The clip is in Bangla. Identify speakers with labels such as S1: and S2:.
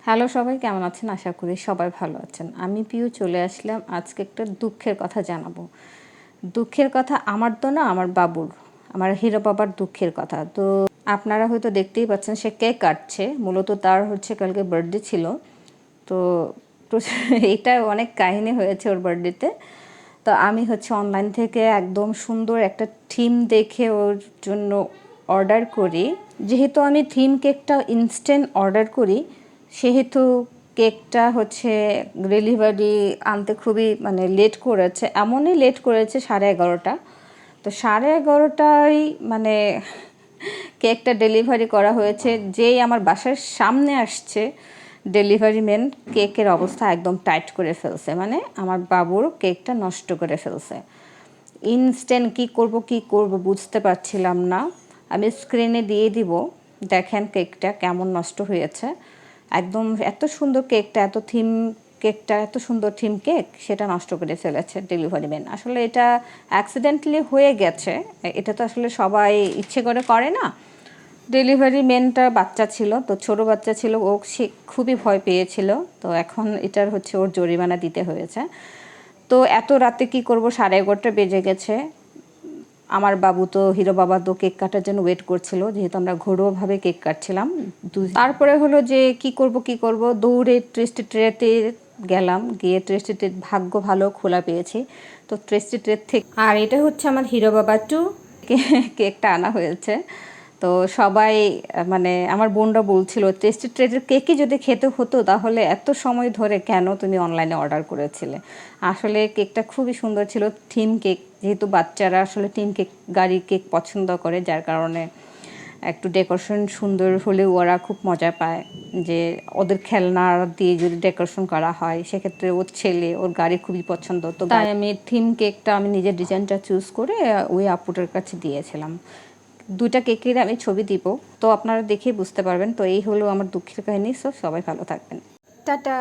S1: হ্যালো সবাই, কেমন আছেন? আশা করি সবাই ভালো আছেন। আমি পিউ চলে আসলাম আজকে একটা দুঃখের কথা জানাবো। দুঃখের কথা আমার তো না, আমার বাবুর, আমার হিরো বাবার দুঃখের কথা। তো আপনারা হয়তো দেখতেই পাচ্ছেন সে কেক কাটছে। মূলত তার হচ্ছে কালকে বার্থডে ছিল। তো তো এটা অনেক কাহিনী হয়েছে ওর বার্থডেতে। তো আমি হচ্ছে অনলাইন থেকে একদম সুন্দর একটা থিম দেখে ওর জন্য অর্ডার করি। যেহেতু আমি থিম কেকটা ইনস্ট্যান্ট অর্ডার করি, সেহেতু কেকটা হচ্ছে ডেলিভারি আনতে খুবই লেট করেছে, এমনই লেট করেছে 11:30। তো 11:30টায় মানে কেকটা ডেলিভারি করা হয়েছে, যেই আমার বাসার সামনে আসছে ডেলিভারি ম্যান কেকের অবস্থা একদম টাইট করে ফেলছে, মানে আমার বাবুর কেকটা নষ্ট করে ফেলছে। ইনস্ট্যান্ট কি করব বুঝতে পারছিলাম না। আমি স্ক্রিনে দিয়ে দিব, দেখেন কেকটা কেমন নষ্ট হয়েছে। একদম এত সুন্দর কেকটা, এত সুন্দর থিম কেক, সেটা নষ্ট করে ফেলেছে ডেলিভারি ম্যান। আসলে এটা অ্যাক্সিডেন্টালি হয়ে গেছে, এটা তো আসলে সবাই ইচ্ছে করে করে না। ডেলিভারি ম্যানটা বাচ্চা ছিল, তো ছোটো বাচ্চা ছিল, ও সে খুবই ভয় পেয়েছিল। তো এখন এটার হচ্ছে ওর জরিমানা দিতে হয়েছে। তো এত রাতে কি করব, 11:30 বেজে গেছে। আমার বাবু তো হিরো বাবা তো কেক কাটার জন্য ওয়েট করছিল, যেহেতু আমরা ঘরোয়াভাবে কেক কাটছিলাম। তারপরে হলো যে কি করব, দৌড়ে ট্রেস্টি ট্রেতে গেলাম, গিয়ে ট্রেস্টি ট্রে, ভাগ্য ভালো খোলা পেয়েছি। তো ট্রেস্টি ট্রে থেকে, আর এটা হচ্ছে আমার হিরো বাবা টু কেকটা আনা হয়েছে। তো সবাই আমার বোনরা বলছিল, টেস্টি ট্রেটের কেকই যদি খেতে হতো তাহলে এত সময় ধরে কেন তুমি অনলাইনে অর্ডার করেছিলে। আসলে কেকটা খুবই সুন্দর ছিল, থিম কেক, যেহেতু বাচ্চারা আসলে থিম কেক, গাড়ি কেক পছন্দ করে, যার কারণে একটু ডেকোরেশন সুন্দর হলে ওরা খুব মজা পায়। যে ওদের খেলনা দিয়ে যদি ডেকোরেশন করা হয়, সেক্ষেত্রে ওর ছেলে, ওর গাড়ি খুবই পছন্দ। তো তাই আমি থিম কেকটা আমি নিজের ডিজাইনটা চুজ করে ওই আপুটার কাছে দিয়েছিলাম। দুইটা কেকের আমি ছবি দিব, তো আপনারা দেখেই বুঝতে পারবেন। তো এই হলো আমার দুঃখের কাহিনী। সো সবাই ভালো থাকবেন, টাটা।